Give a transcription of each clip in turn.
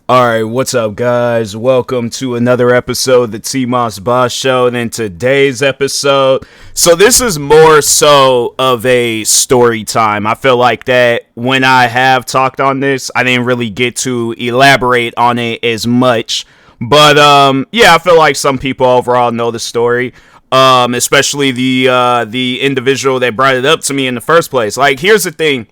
Alright, what's up, guys? Welcome to another episode of the TMossBoss Show. And in today's episode, so this is more so of a story time. I feel like that when I have talked on this, I didn't really get to elaborate on it as much. But, yeah, I feel like some people overall know the story. Especially the individual that brought it up to me in the first place. Like, here's the thing.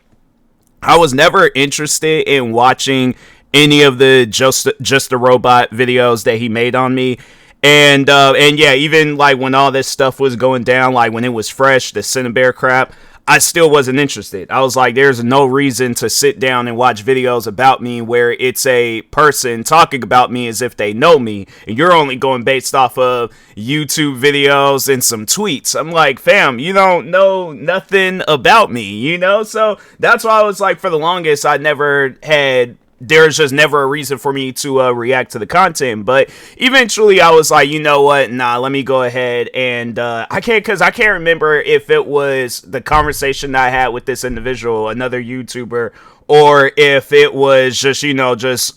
I was never interested in watching any of the just a robot videos that he made on me. And yeah, even like when all this stuff was going down, like when it was fresh, the Cinnabear crap, I still wasn't interested. I was like, there's no reason to sit down and watch videos about me where it's a person talking about me as if they know me, and you're only going based off of YouTube videos and some tweets. I'm like, fam, you don't know nothing about me, you know? So that's why I was like, for the longest, there's just never a reason for me to react to the content. But eventually I was like, you know what? Nah, let me go ahead and I can't remember if it was the conversation I had with this individual, another YouTuber, or if it was just,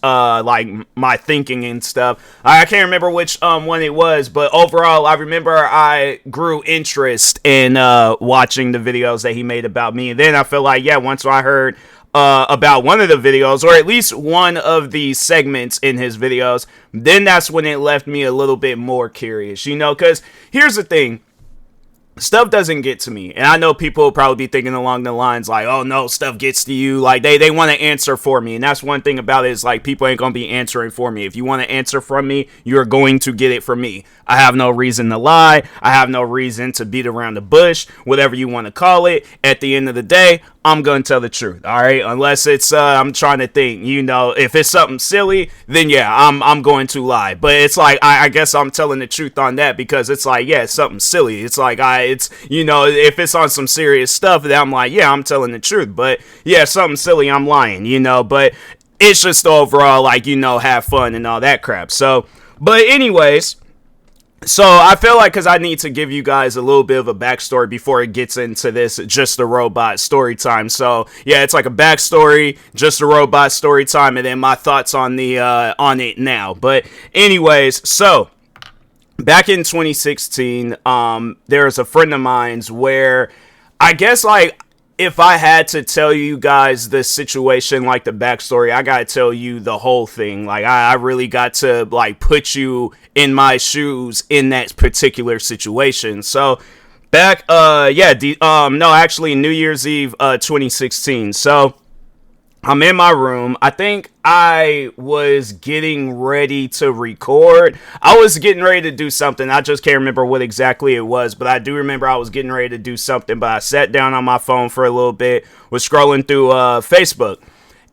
like my thinking and stuff. I can't remember which one it was, but overall, I remember I grew interest in watching the videos that he made about me. And then I feel like, yeah, once I heard about one of the videos, or at least one of the segments in his videos, then that's when it left me a little bit more curious, because here's the thing. Stuff doesn't get to me, and I know people will probably be thinking along the lines like, oh no, stuff gets to you, like they want to answer for me. And that's one thing about it, is like, people ain't gonna be answering for me. If you want to answer from me, you're going to get it from me. I have no reason to lie. I have no reason to beat around the bush, whatever you want to call it. At the end of the day, I'm gonna tell the truth, all right? Unless it's I'm trying to think, if it's something silly, then yeah, I'm going to lie. But it's like, I guess I'm telling the truth on that, because it's like, yeah, it's something silly. It's like, if it's on some serious stuff, then I'm like, yeah, I'm telling the truth. But yeah, something silly, I'm lying, but it's just overall, like, have fun and all that crap. So, but anyways, so I feel like, because I need to give you guys a little bit of a backstory before it gets into this just a robot story time. So yeah, it's like a backstory, just a robot story time, and then my thoughts on on it now. But anyways, so back in 2016, there's a friend of mine's where, I guess, like, if I had to tell you guys the situation, like the backstory, I gotta tell you the whole thing. Like, I really got to, like, put you in my shoes in that particular situation. So back, actually New Year's Eve, 2016. So I'm in my room. I think I was getting ready to record. I was getting ready to do something. I just can't remember what exactly it was, but I do remember I was getting ready to do something. But I sat down on my phone for a little bit, was scrolling through Facebook.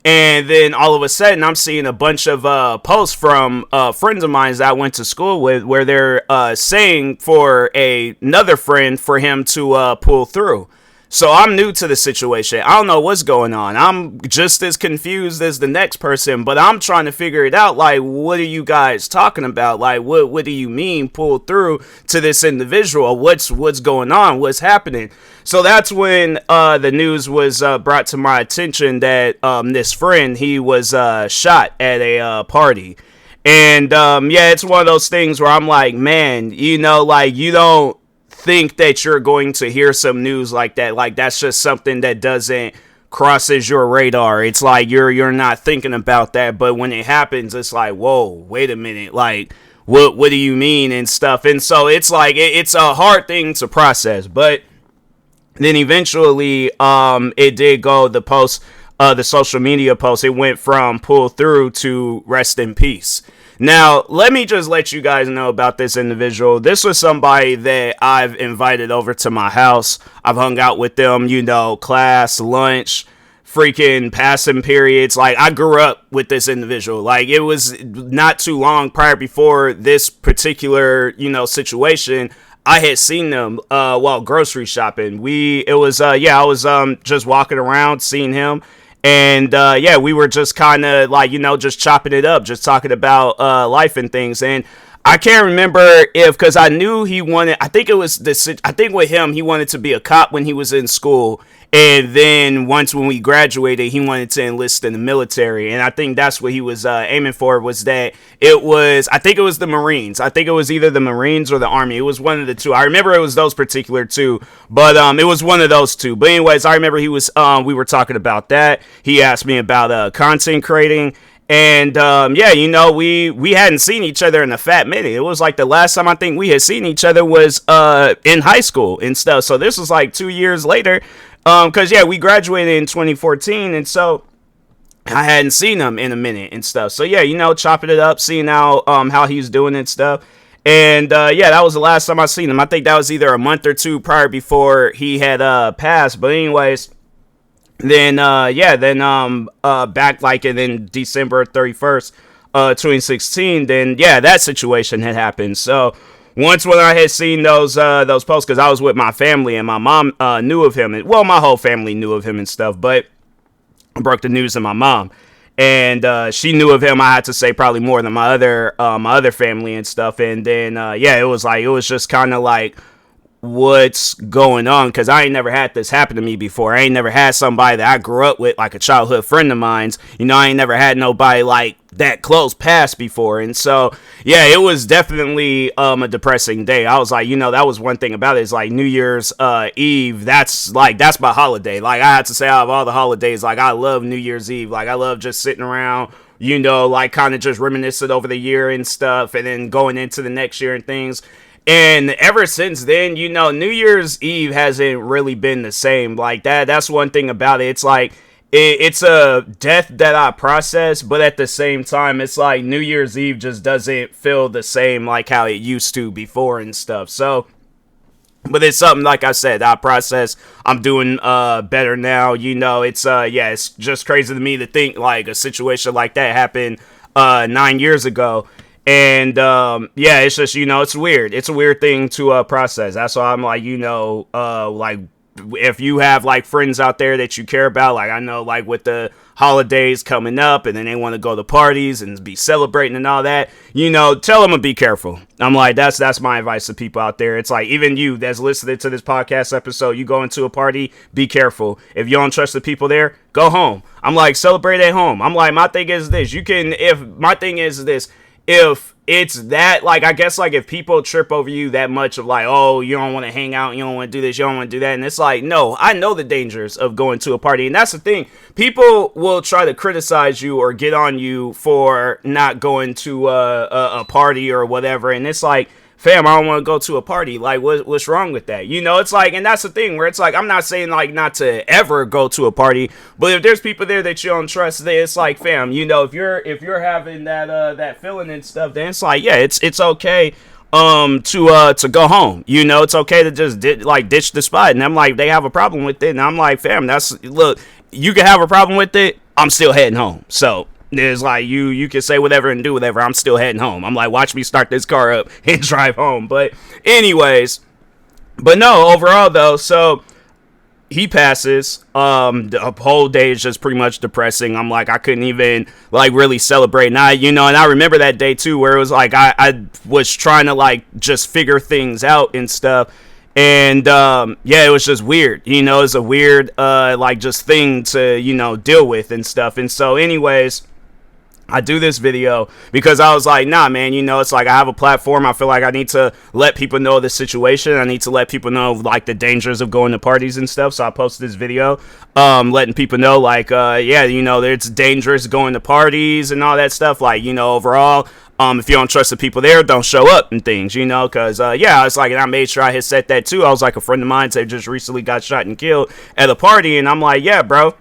And then all of a sudden, I'm seeing a bunch of posts from friends of mine that I went to school with, where they're saying for another friend for him to pull through. So I'm new to the situation. I don't know what's going on. I'm just as confused as the next person, but I'm trying to figure it out. Like, what are you guys talking about? Like, what do you mean pull through to this individual? What's going on? What's happening? So that's when the news was brought to my attention that this friend, he was shot at a party. And yeah, it's one of those things where I'm like, man, like, you don't think that you're going to hear some news like that. Like, that's just something that doesn't crosses your radar. It's like you're not thinking about that, but when it happens, it's like, whoa, wait a minute, like, what do you mean and stuff. And so it's like, it's a hard thing to process. But then eventually it did go, the social media post, it went from pull through to rest in peace. Now, let me just let you guys know about this individual. This was somebody that I've invited over to my house. I've hung out with them, class, lunch, freaking passing periods. Like, I grew up with this individual. Like, it was not too long before this particular, situation, I had seen them while grocery shopping. I was just walking around, seeing him. And, we were just kind of like, just chopping it up, just talking about life and things. And I can't remember if, because I knew he wanted, I think it was this, I think with him, he wanted to be a cop when he was in school. And then once when we graduated, he wanted to enlist in the military. And I think that's what he was aiming for, was that it was, I think it was the Marines. I think it was either the Marines or the Army. It was one of the two. I remember it was those particular two, but it was one of those two. But anyways, I remember he was, we were talking about that. He asked me about content creating. And yeah, you know, we hadn't seen each other in a fat minute. It was like the last time I think we had seen each other was in high school and stuff. So this was like 2 years later. Because yeah, we graduated in 2014, and so I hadn't seen him in a minute and stuff. So yeah, you know, chopping it up, seeing how he's doing and stuff. And yeah, that was the last time I seen him. I think that was either a month or two prior before he had passed. But anyways, then yeah, then back like in December 31st, 2016, then yeah, that situation had happened. So once when I had seen those posts, because I was with my family and my mom knew of him, and well, my whole family knew of him and stuff, but I broke the news to my mom, and she knew of him. I had to say probably more than my other family and stuff, and then yeah, it was just kind of like, what's going on, because I ain't never had this happen to me before. I ain't never had somebody that I grew up with, like a childhood friend of mine's, you know. I ain't never had nobody like that close pass before. And so yeah, it was definitely a depressing day. I was like, you know, that was one thing about it, is like New Year's Eve, that's my holiday. Like, I had to say, out of all the holidays, like, I love New Year's Eve. Like, I love just sitting around, you know, like kind of just reminiscing over the year and stuff, and then going into the next year and things. And ever since then, you know, New Year's Eve hasn't really been the same. Like, that's one thing about it. It's like, it's a death that I process, but at the same time, it's like New Year's Eve just doesn't feel the same like how it used to before and stuff. So, but it's something, like I said, I process. I'm doing better now. You know, it's yeah, it's just crazy to me to think like a situation like that happened 9 years ago. And yeah, it's just, you know, it's weird. It's a weird thing to process. That's why I'm like, you know, like, if you have like friends out there that you care about, like, I know, like, with the holidays coming up and then they want to go to parties and be celebrating and all that, you know, tell them to be careful. I'm like, that's my advice to people out there. It's like, even you that's listening to this podcast episode, you go into a party, be careful. If you don't trust the people there, go home. I'm like, celebrate at home. I'm like, my thing is this, if it's that, like, I guess, like, if people trip over you that much of like, oh, you don't want to hang out, you don't want to do this, you don't want to do that, and it's like, no, I know the dangers of going to a party. And that's the thing, people will try to criticize you or get on you for not going to a party or whatever, and it's like, fam, I don't want to go to a party. Like, what's wrong with that? You know, it's like, and that's the thing where it's like, I'm not saying like not to ever go to a party, but if there's people there that you don't trust, then it's like, fam, you know, if you're having that feeling and stuff, then it's like, yeah, it's okay to go home. You know, it's okay to just ditch the spot. And I'm like, they have a problem with it, and I'm like, fam, look, you can have a problem with it, I'm still heading home. So there's like, you can say whatever and do whatever, I'm still heading home. I'm like, watch me start this car up and drive home. But anyways, but no, overall though, so he passes. The whole day is just pretty much depressing. I'm like, I couldn't even like really celebrate. And I remember that day too, where it was like, I was trying to like just figure things out and stuff. And yeah, it was just weird. You know, it's a weird like just thing to, you know, deal with and stuff. And so anyways, I do this video because I was like, nah, man, you know, it's like, I have a platform. I feel like I need to let people know the situation. I need to let people know like the dangers of going to parties and stuff. So I posted this video, letting people know like, yeah, you know, it's dangerous going to parties and all that stuff. Like, you know, overall, if you don't trust the people there, don't show up and things, you know, because, yeah, it's like, and I made sure I had said that too. I was like, a friend of mine that just recently got shot and killed at a party. And I'm like, yeah, bro,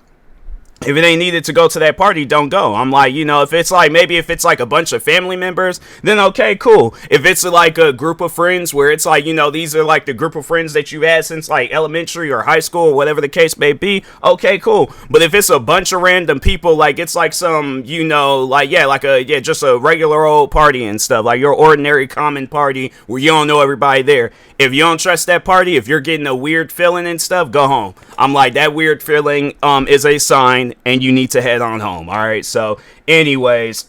if it ain't needed to go to that party, don't go. I'm like, you know, if it's like, maybe if it's like a bunch of family members, then okay, cool. If it's like a group of friends where it's like, you know, these are like the group of friends that you've had since like elementary or high school or whatever the case may be, okay, cool. But if it's a bunch of random people, like it's like some, you know, like, yeah, like just a regular old party and stuff, like your ordinary common party where you don't know everybody there. If you don't trust that party, if you're getting a weird feeling and stuff, go home. I'm like, that weird feeling is a sign and you need to head on home. All right. So anyways,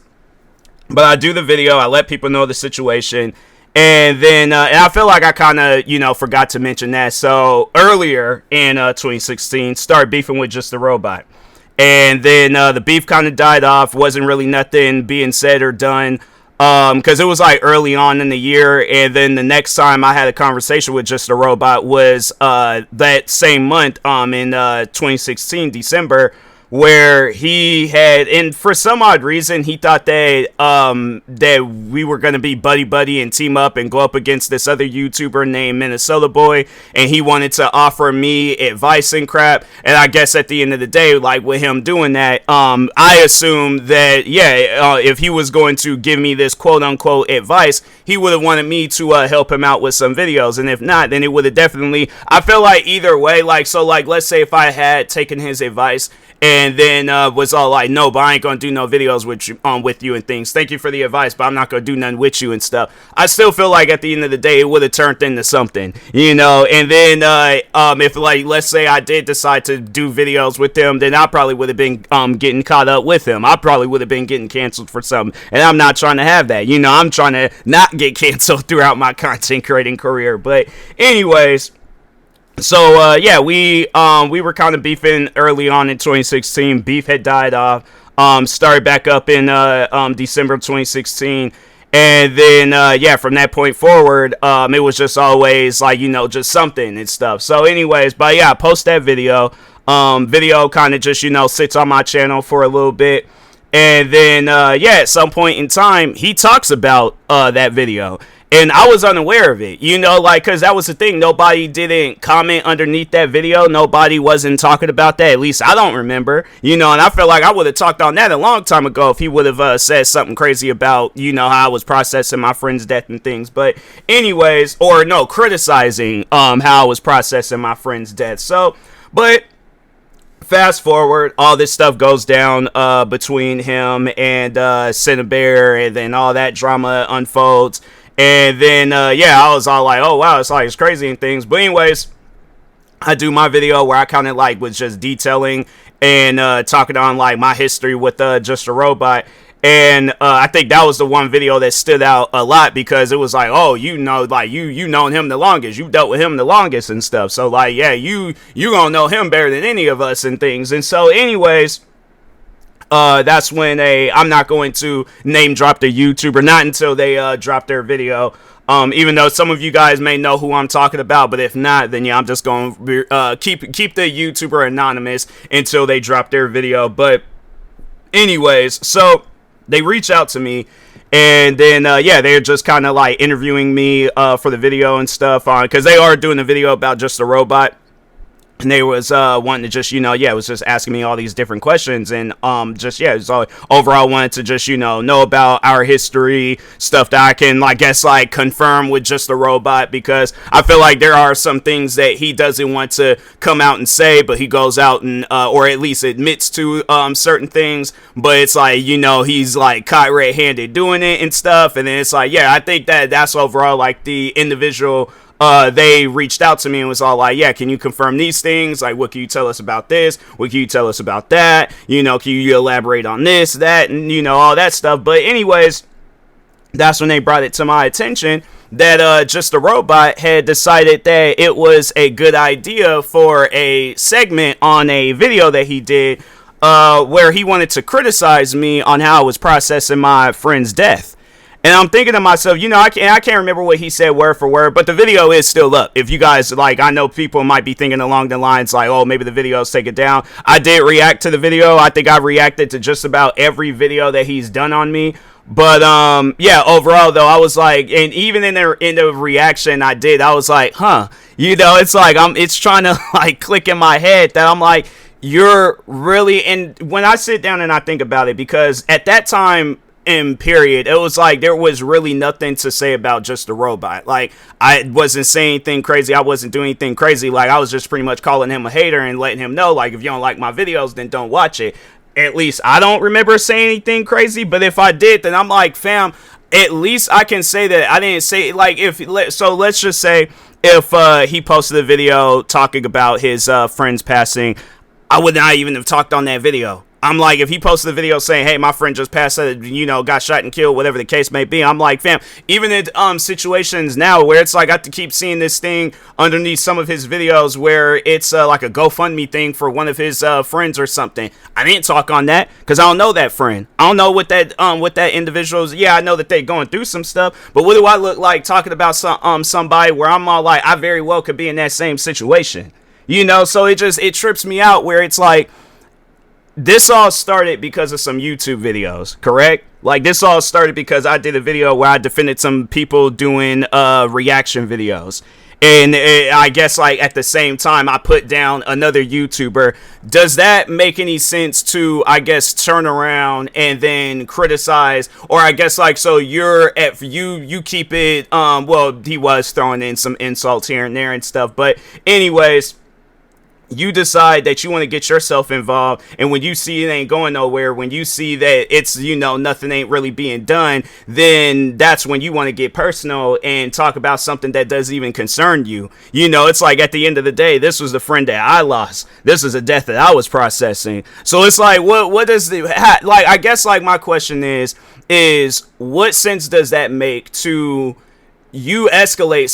But I do the video, I let people know the situation, and then and I feel like I kind of, forgot to mention that. So earlier in 2016, started beefing with Just a Robot. And then the beef kind of died off. Wasn't really nothing being said or done. Because it was like early on in the year. And then the next time I had a conversation with Just a Robot was that same month in 2016, December, where he had, and for some odd reason, he thought that that we were gonna be buddy and team up and go up against this other YouTuber named Minnesota Boy, and he wanted to offer me advice and crap. And I guess at the end of the day, like with him doing that, I assumed that if he was going to give me this quote unquote advice, he would have wanted me to help him out with some videos, and if not, then it would have definitely. I feel like either way, like so, like let's say if I had taken his advice and then was all like, no, but I ain't gonna do no videos with you and things. Thank you for the advice, but I'm not gonna do nothing with you and stuff. I still feel like at the end of the day, it would have turned into something, And then if like let's say I did decide to do videos with him, then I probably would have been getting caught up with him. I probably would have been getting canceled for something, and I'm not trying to have that. I'm trying to not get canceled throughout my content creating career. But anyways. So we were kind of beefing early on in 2016. Beef had died off. Started back up in December 2016, and then from that point forward, it was just always like just something and stuff. So anyways, but yeah, I post that video. Video kind of just sits on my channel for a little bit, and then at some point in time, he talks about that video. And I was unaware of it, because that was the thing. Nobody didn't comment underneath that video. Nobody wasn't talking about that. At least I don't remember, and I feel like I would have talked on that a long time ago if he would have said something crazy about, how I was processing my friend's death and things. But anyways, or no, criticizing how I was processing my friend's death. So, but fast forward, all this stuff goes down between him and Cinebear, and then all that drama unfolds. And then, I was all like, oh, wow, it's crazy and things. But anyways, I do my video where I kind of like was just detailing and talking on like my history with Just a Robot. And I think that was the one video that stood out a lot because it was like, oh, you known him the longest. You dealt with him the longest and stuff. So like, yeah, you gonna know him better than any of us and things. And so anyways, that's when I'm not going to name drop the YouTuber, not until they drop their video. Even though some of you guys may know who I'm talking about, but if not, then yeah, I'm just going to keep the YouTuber anonymous until they drop their video. But anyways, so they reach out to me, and then they're just kind of like interviewing me for the video and stuff because they are doing a video about Just a Robot. And they was wanting to just, it was just asking me all these different questions. And it's all overall wanted to just, know about our history, stuff that I can, I guess, confirm with Just a Robot. Because I feel like there are some things that he doesn't want to come out and say, but he goes out and, or at least admits to certain things. But it's like, he's caught red-handed doing it and stuff. And then it's like, yeah, I think that's overall the individual. They reached out to me and was all like, yeah, can you confirm these things? Like, what can you tell us about this? What can you tell us about that? Can you elaborate on this, that, and, all that stuff. But anyways, that's when they brought it to my attention that Just a Robot had decided that it was a good idea for a segment on a video that he did where he wanted to criticize me on how I was processing my friend's death. And I'm thinking to myself, I can't remember what he said word for word, but the video is still up. If you guys, I know people might be thinking along the lines oh, maybe the video's taken down. I did react to the video. I think I reacted to just about every video that he's done on me. But, overall, though, I was and even in the reaction I did, I was like, huh, it's it's trying to, click in my head that I'm you're really, and when I sit down and I think about it, because at that time, in period, it was there was really nothing to say about Just a Robot. I wasn't saying anything crazy. I wasn't doing anything crazy. I was just pretty much calling him a hater and letting him know, if you don't like my videos, then don't watch it. At least I don't remember saying anything crazy, but if I did, then I'm fam, at least I can say that I didn't say, so let's just say if he posted a video talking about his friend's passing, I would not even have talked on that video. I'm like, if he posted a video saying, hey, my friend just passed, got shot and killed, whatever the case may be, I'm like, fam, even in situations now where it's like I have to keep seeing this thing underneath some of his videos where it's like a GoFundMe thing for one of his friends or something. I didn't talk on that because I don't know that friend. I don't know what that individual's. Yeah, I know that they going through some stuff, but what do I look like talking about somebody where I'm all like, I very well could be in that same situation, So it trips me out where it's like, this all started because of some YouTube videos, correct? Like, this all started because I did a video where I defended some people doing reaction videos. And I guess, like, at the same time, I put down another YouTuber. Does that make any sense to, I guess, turn around and then criticize? Or I guess, like, so you keep it, well, he was throwing in some insults here and there and stuff. But anyways, you decide that you want to get yourself involved, and when you see it ain't going nowhere, when you see that it's, nothing ain't really being done, then that's when you want to get personal and talk about something that doesn't even concern you. It's like, at the end of the day, this was the friend that I lost. This is a death that I was processing. So it's like, what does I guess, like, my question is what sense does that make to you escalate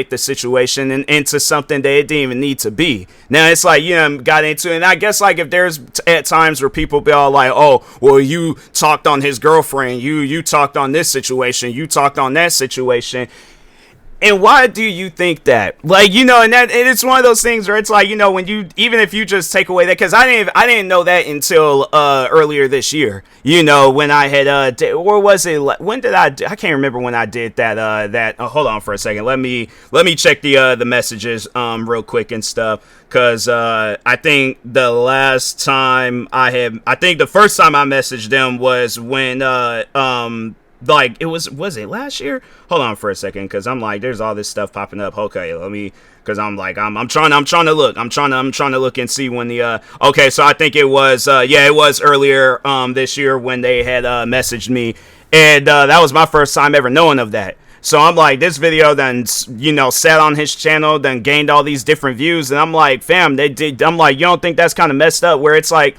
the situation and into something that it didn't even need to be? Now it's like, got into it, and I guess, like, if there's at times where people be all like, oh, well, you talked on his girlfriend, you talked on this situation, you talked on that situation. And why do you think that? Like, and it's one of those things where it's like, when even if you just take away that, because I didn't know that until earlier this year, when I had or was it, when did I can't remember when I did that hold on for a second, let me check the messages real quick and stuff, because I think the last time I think the first time I messaged them was when like, was it last year? Hold on for a second, because I'm like, there's all this stuff popping up. Okay, because I'm like, I'm trying to look and see when the okay, so I think it was it was earlier this year when they had messaged me, and that was my first time ever knowing of that. So I'm like, this video then, sat on his channel, then gained all these different views, and I'm like, fam, I'm like, you don't think that's kind of messed up, where it's like,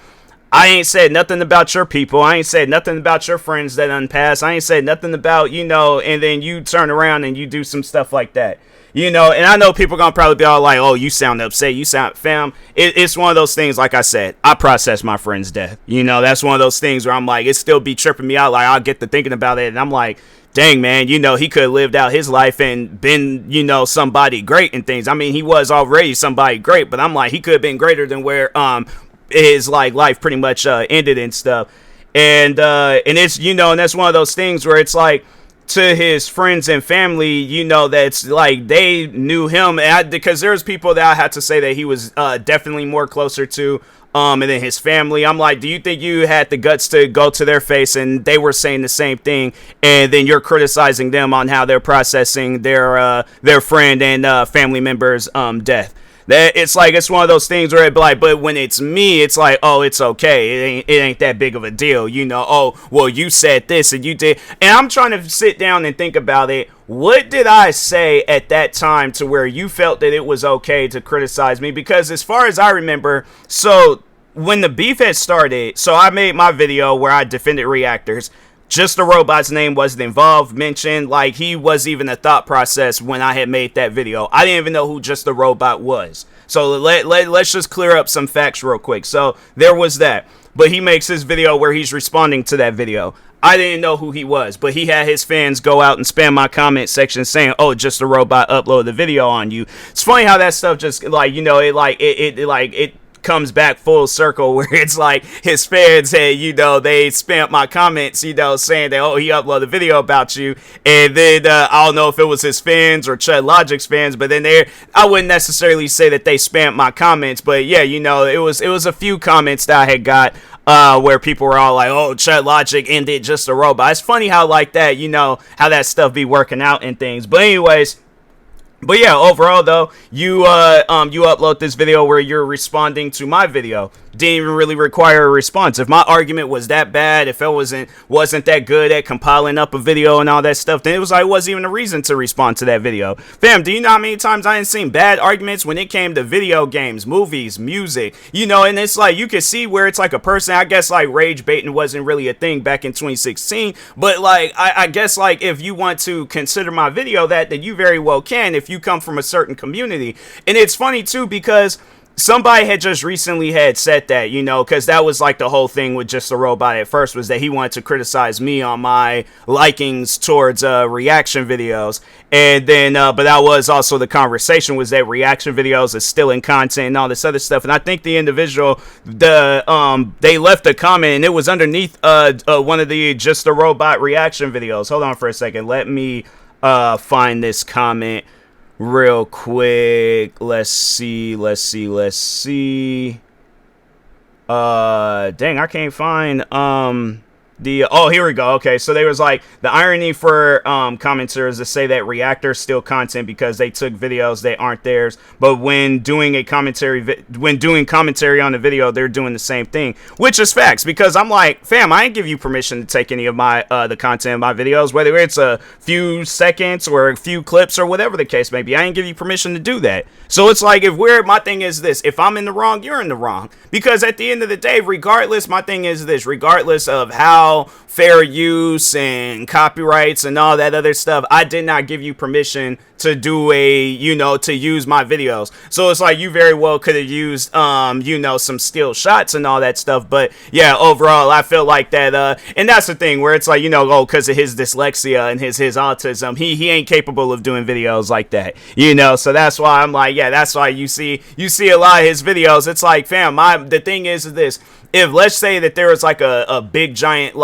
I ain't said nothing about your people. I ain't said nothing about your friends that unpassed. I ain't said nothing about, and then you turn around and you do some stuff like that. And I know people gonna probably be all like, oh, you sound upset. You sound, fam. It's one of those things, like I said, I process my friend's death. That's one of those things where I'm like, it still be tripping me out. Like, I'll get to thinking about it, and I'm like, dang, man, he could have lived out his life and been, somebody great and things. I mean, he was already somebody great, but I'm like, he could have been greater than where, his like life pretty much ended and stuff, and it's and that's one of those things where it's like, to his friends and family, that's like, they knew him, because there's people that I had to say that he was definitely more closer to, and then his family. I'm like, do you think you had the guts to go to their face and they were saying the same thing, and then you're criticizing them on how they're processing their friend and family member's death? That it's like, it's one of those things where it'd be like, but when it's me, it's like, oh, it's okay. It ain't that big of a deal. Oh, well, you said this and you did. And I'm trying to sit down and think about it. What did I say at that time to where you felt that it was okay to criticize me? Because as far as I remember, so when the beef had started, so I made my video where I defended reactors. Just a Robot's name wasn't involved, mentioned, like, he was even a thought process when I had made that video. I didn't even know who Just a Robot was. So let's just clear up some facts real quick. So there was that. But he makes his video where he's responding to that video. I didn't know who he was, but he had his fans go out and spam my comment section saying, oh, Just a Robot uploaded the video on you. It's funny how that stuff just, like, it comes back full circle, where it's like his fans had, they spammed my comments, saying that, oh, he uploaded a video about you, and then I don't know if it was his fans or Chud Logic's fans, but then I wouldn't necessarily say that they spammed my comments, but yeah, it was a few comments that I had got where people were all like, oh, Chud Logic ended Just a Robot. It's funny how, like that, how that stuff be working out and things. But anyways, But yeah, overall though, you upload this video where you're responding to my video. Didn't even really require a response. If my argument was that bad, if it wasn't that good at compiling up a video and all that stuff, then it wasn't even a reason to respond to that video. Fam, do you know how many times I ain't seen bad arguments when it came to video games, movies, music, and it's like you can see where it's like a person, I guess like rage baiting wasn't really a thing back in 2016, but like I guess like if you want to consider my video that, then you very well can if you come from a certain community. And it's funny too because somebody had just recently had said that, because that was like the whole thing with Just a Robot at first, was that he wanted to criticize me on my likings towards reaction videos. And then, but that was also the conversation, was that reaction videos are still in content and all this other stuff. And I think the individual, they left a comment and it was underneath one of the Just a Robot reaction videos. Hold on for a second. Let me find this comment real quick. Let's see. Dang, I can't find here we go. Okay, so they was like, the irony for commenters to say that reactors steal content because they took videos that aren't theirs, but when doing commentary on the video, they're doing the same thing, which is facts. Because I'm like, fam, I ain't give you permission to take any of my the content of my videos, whether it's a few seconds or a few clips or whatever the case may be. I ain't give you permission to do that. So it's like, my thing is this: if I'm in the wrong, you're in the wrong. Because at the end of the day, regardless of how fair use and copyrights and all that other stuff, I did not give you permission to do to use my videos. So it's like you very well could have used some still shots and all that stuff. But yeah, overall I feel like that and that's the thing where it's like, because of his dyslexia and his autism, he ain't capable of doing videos like that, so that's why I'm like, yeah, that's why you see a lot of his videos. It's like, fam, the thing is this: if let's say that there was like a big giant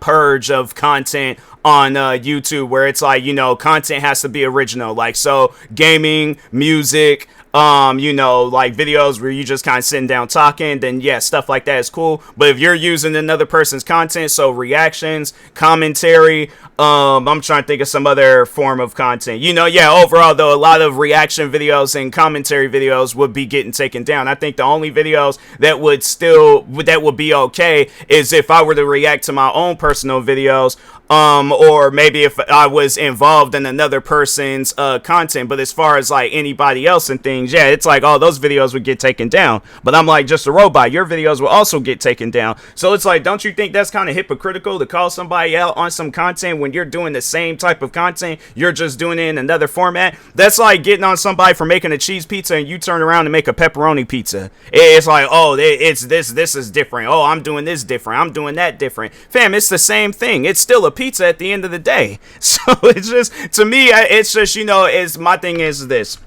purge of content on YouTube, where it's like, content has to be original, like, so gaming, music, like videos where you just kind of sitting down talking, then yeah, stuff like that is cool. But if you're using another person's content, so reactions, commentary, I'm trying to think of some other form of content, overall though, a lot of reaction videos and commentary videos would be getting taken down. I think the only videos that would be okay is if I were to react to my own personal videos, or maybe if I was involved in another person's content. But as far as like anybody else and things, yeah, it's like, oh, those videos would get taken down. But I'm like, Just a Robot, your videos will also get taken down. So it's like, don't you think that's kind of hypocritical to call somebody out on some content when you're doing the same type of content, you're just doing it in another format? That's like getting on somebody for making a cheese pizza and you turn around and make a pepperoni pizza. It's like, oh, it's this is different. Oh, I'm doing this different, I'm doing that different. Fam, it's the same thing. It's still a pizza at the end of the day. So it's just, to me, it's just, my thing is this: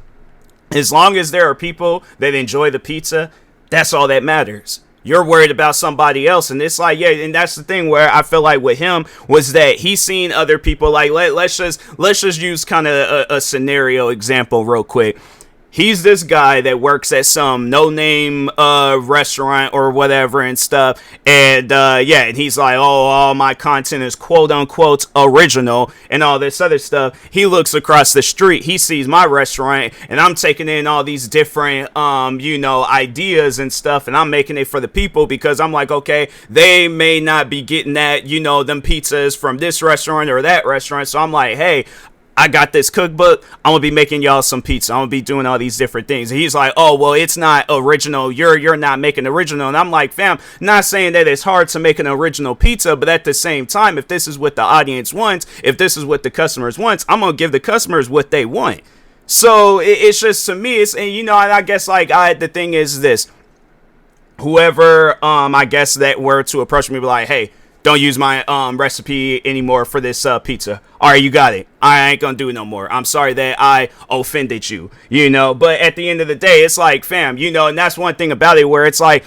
as long as there are people that enjoy the pizza, that's all that matters. You're worried about somebody else. And it's like, yeah, and that's the thing where I feel like with him was that he's seen other people, like, let's just use kind of a scenario example real quick. He's this guy that works at some no-name restaurant or whatever and stuff. And and he's like, oh, all my content is quote-unquote original and all this other stuff. He looks across the street. He sees my restaurant and I'm taking in all these different, ideas and stuff. And I'm making it for the people because I'm like, okay, they may not be getting that, them pizzas from this restaurant or that restaurant. So I'm like, hey, I got this cookbook. I'm gonna be making y'all some pizza. I'm gonna be doing all these different things. And he's like, oh, well, it's not original. You're not making original. And I'm like, fam, not saying that it's hard to make an original pizza, but at the same time, if this is what the audience wants, if this is what the customers wants, I'm gonna give the customers what they want. So it's just, to me, it's, and I guess like the thing is this: whoever I guess that were to approach me, be like, hey, don't use my recipe anymore for this pizza. All right, you got it. I ain't gonna do it no more. I'm sorry that I offended you, But at the end of the day, it's like, fam, and that's one thing about it where it's like,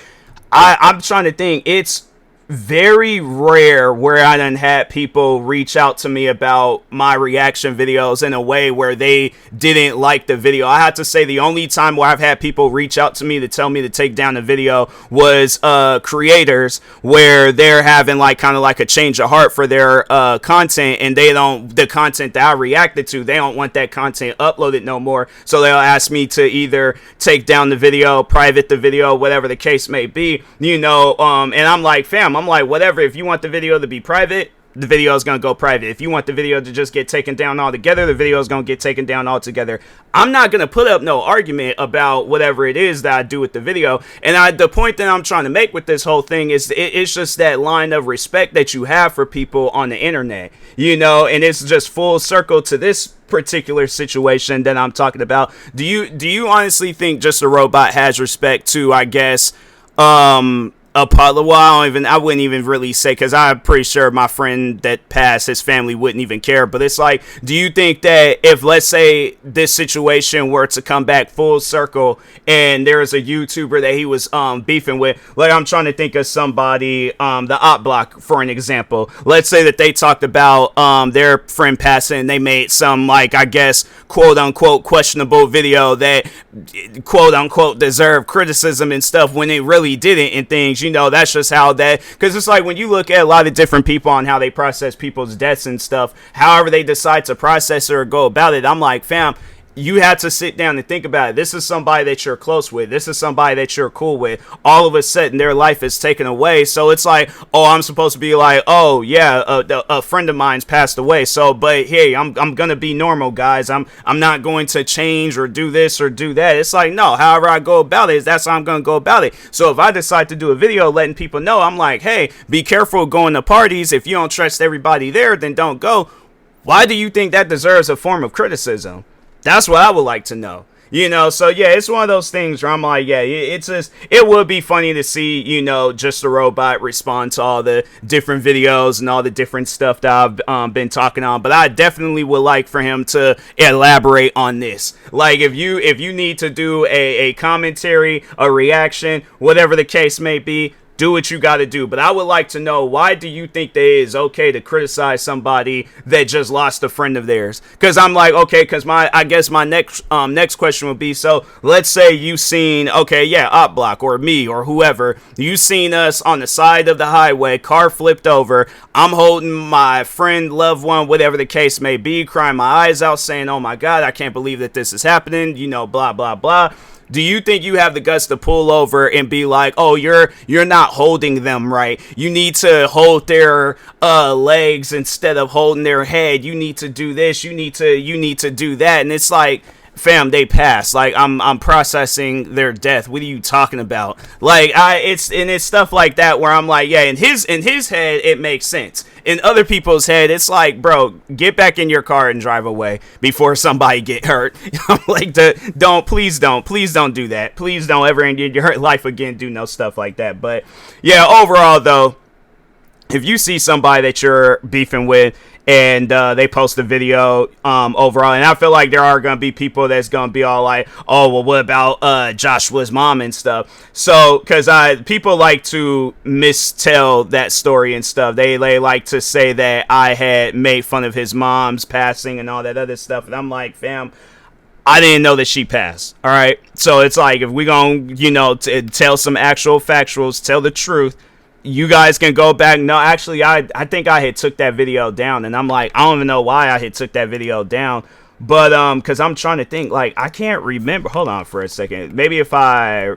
I'm trying to think. It's very rare where I done had people reach out to me about my reaction videos in a way where they didn't like the video. I have to say the only time where I've had people reach out to me to tell me to take down the video was creators where they're having like kind of like a change of heart for their content, and the content that I reacted to, they don't want that content uploaded no more. So they'll ask me to either take down the video, private the video, whatever the case may be, and I'm like, fam, I'm like, whatever, if you want the video to be private, the video is going to go private. If you want the video to just get taken down altogether, the video is going to get taken down altogether. I'm not going to put up no argument about whatever it is that I do with the video. And the point that I'm trying to make with this whole thing is it's just that line of respect that you have for people on the internet, and it's just full circle to this particular situation that I'm talking about. Do you honestly think Just a Robot has respect to, I guess, I wouldn't even really say, because I'm pretty sure my friend that passed, his family wouldn't even care. But it's like, do you think that if, let's say, this situation were to come back full circle and there's a YouTuber that he was beefing with, like, I'm trying to think of somebody, the Op Block, for an example. Let's say that they talked about their friend passing, and they made some, like, I guess, quote unquote questionable video that quote unquote deserved criticism and stuff when it really didn't, and things. That's just how that, because it's like when you look at a lot of different people on how they process people's deaths and stuff, however they decide to process it or go about it, I'm like, fam, you had to sit down and think about it. This is somebody that you're close with. This is somebody that you're cool with. All of a sudden, their life is taken away. So it's like, oh, I'm supposed to be like, oh, yeah, a friend of mine's passed away. So, but hey, I'm going to be normal, guys. I'm not going to change or do this or do that. It's like, no, however I go about it, that's how I'm going to go about it. So if I decide to do a video letting people know, I'm like, hey, be careful going to parties. If you don't trust everybody there, then don't go. Why do you think that deserves a form of criticism? That's what I would like to know. So yeah, it's one of those things where I'm like, yeah, it's just, it would be funny to see, Just a Robot respond to all the different videos and all the different stuff that I've been talking on. But I definitely would like for him to elaborate on this. Like, if you need to do a commentary, a reaction, whatever the case may be, do what you got to do. But I would like to know, why do you think that it is okay to criticize somebody that just lost a friend of theirs? Because I'm like, okay, because I guess my next question would be, so let's say you seen, okay, yeah, Op Block or me or whoever, you seen us on the side of the highway, car flipped over, I'm holding my friend, loved one, whatever the case may be, crying my eyes out, saying, oh my God, I can't believe that this is happening, blah, blah, blah. Do you think you have the guts to pull over and be like, oh, you're not holding them right. You need to hold their legs instead of holding their head. You need to do this. You need to do that. And it's like, fam, they passed. Like, I'm processing their death. What are you talking about? Like, it's stuff like that where I'm like, yeah, in his head it makes sense. In other people's head, it's like, bro, get back in your car and drive away before somebody get hurt. I'm like, please don't do that. Please don't ever in your life again do no stuff like that. But yeah, overall though, if you see somebody that you're beefing with and they post a video overall, and I feel like there are going to be people that's going to be all like, oh, well, what about Joshua's mom and stuff? So, because people like to mistell that story and stuff. They like to say that I had made fun of his mom's passing and all that other stuff. And I'm like, fam, I didn't know that she passed. All right. So it's like, if we going to, tell some actual factuals, tell the truth, you guys can go back. No, actually, I think I had took that video down, and I'm like, I don't even know why I had took that video down, but because I'm trying to think, like, I can't remember. Hold on for a second. Maybe if I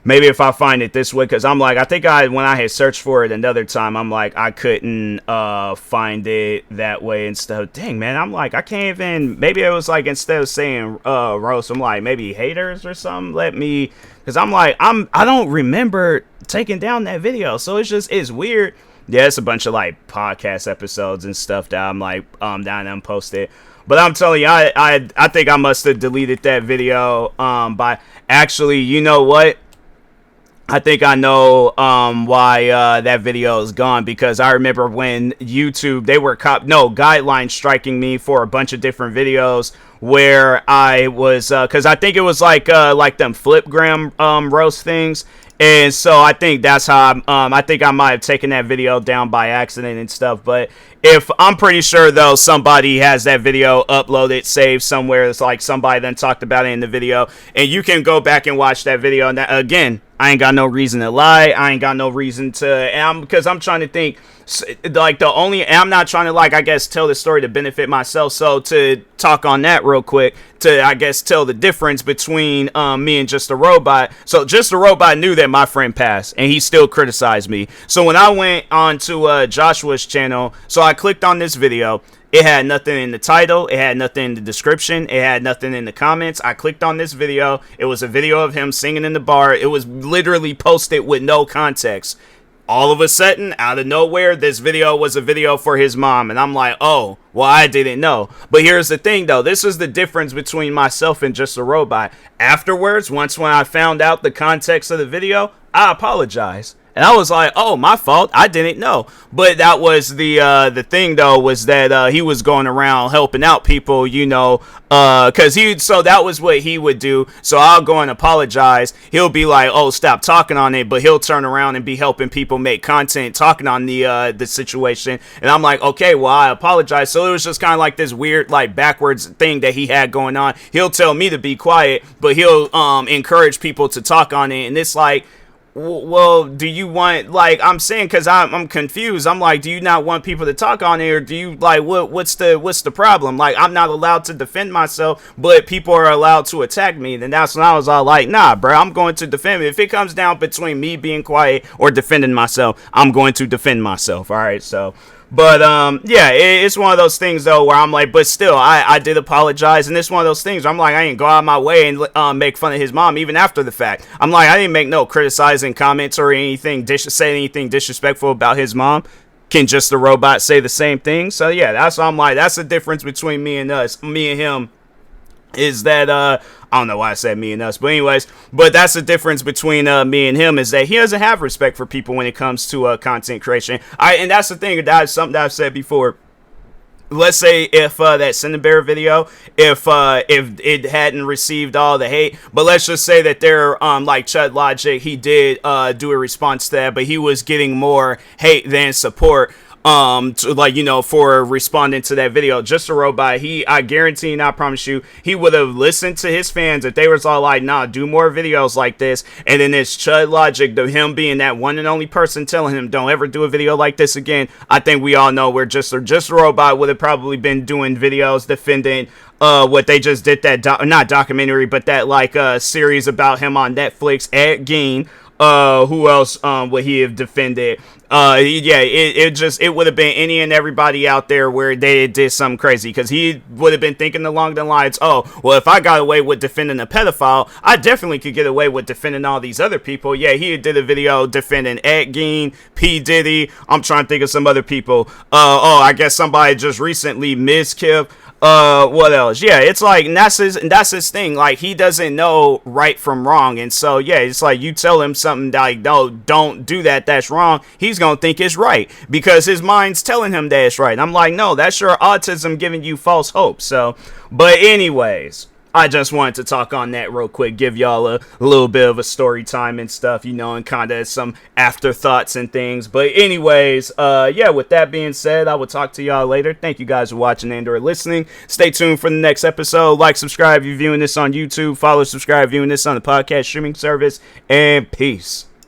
maybe if I find it this way, because I'm like, I think when I had searched for it another time, I'm like, I couldn't find it that way and stuff. Dang, man, I'm like, I can't even. Maybe it was like, instead of saying roast, I'm like, maybe haters or something. Let me. Because I'm like, I don't remember taking down that video. So it's weird. Yeah, it's a bunch of like podcast episodes and stuff that I'm like down and posted. But I'm telling you, I think I must have deleted that video by actually, you know what? I think I know why that video is gone, because I remember when YouTube, they were guideline striking me for a bunch of different videos where I was, because I think it was like them flipgram roast things, And so I think that's how I think I might have taken that video down by accident and stuff. But if I'm pretty sure though somebody has that video uploaded, saved somewhere, it's like somebody then talked about it in the video, and you can go back and watch that video. And that, again, I ain't got no reason to lie. I ain't got no reason to, because I'm trying to think, like, I'm not trying to, like, I guess, tell the story to benefit myself. So to talk on that real quick, to, I guess, tell the difference between me and Just a Robot. So Just a Robot knew that my friend passed, and he still criticized me. So when I went on to Joshua's channel, so I clicked on this video. It had nothing in the title. It had nothing in the description. It had nothing in the comments. I clicked on this video. It was a video of him singing in the bar. It was literally posted with no context. All of a sudden, out of nowhere, this video was a video for his mom. And I'm like, oh, well, I didn't know. But here's the thing, though. This is the difference between myself and Just a Robot. Afterwards, when I found out the context of the video, I apologized. And I was like, oh, my fault. I didn't know. But that was the thing, though, was that he was going around helping out people, you know, because so that was what he would do. So I'll go and apologize. He'll be like, oh, stop talking on it. But he'll turn around and be helping people make content talking on the situation. And I'm like, okay, well, I apologize. So it was just kind of like this weird, like, backwards thing that he had going on. He'll tell me to be quiet, but he'll encourage people to talk on it. And it's like, well, do you want, like, I'm saying, because I'm confused. I'm like, do you not want people to talk on it, or do you, like, what's the problem? Like, I'm not allowed to defend myself, but people are allowed to attack me. Then that's when I was all like, nah, bro, I'm going to defend me. If it comes down between me being quiet or defending myself, I'm going to defend myself. All right, so. But, yeah, it's one of those things, though, where I'm like, but still, I did apologize, and it's one of those things where I'm like, I didn't go out of my way and make fun of his mom, even after the fact. I'm like, I didn't make no criticizing comments or anything, say anything disrespectful about his mom. Can Just a Robot say the same thing? So, yeah, that's what I'm like, that's the difference between me and him. Is that I don't know why I said me and us, but anyways, but that's the difference between me and him, is that he doesn't have respect for people when it comes to content creation. And that's the thing, that's something that I've said before. Let's say if that Cinnamon video, if it hadn't received all the hate, but let's just say that there, like Chud Logic, he did do a response to that, but he was getting more hate than support. To, like, you know, for responding to that video. Just a Robot, I guarantee and I promise you, he would have listened to his fans if they was all like, nah, do more videos like this. And then it's Chud Logic, him being that one and only person telling him, don't ever do a video like this again. I think we all know where Just a Robot would have probably been doing videos defending what they just did, that not documentary, but that, like, series about him on Netflix, Ed Gein. Who else would he have defended? Yeah, it would have been any and everybody out there where they did something crazy, because he would have been thinking along the lines, oh, well, if I got away with defending a pedophile, I definitely could get away with defending all these other people. Yeah, he did a video defending Ed Gein, P. Diddy. I'm trying to think of some other people. I guess somebody just recently, Ms. Kip. What else? Yeah, it's like, and that's his thing. Like, he doesn't know right from wrong, and so yeah, it's like you tell him something like, no, don't do that, that's wrong. He's gonna think it's right because his mind's telling him that it's right. And I'm like, no, that's your autism giving you false hope. So, but anyways, I just wanted to talk on that real quick, give y'all a little bit of a story time and stuff, you know, and kind of some afterthoughts and things. But anyways, yeah, with that being said, I will talk to y'all later. Thank you guys for watching and or listening. Stay tuned for the next episode. Like, subscribe if you're viewing this on YouTube. Follow, subscribe, viewing this on the podcast streaming service. And peace.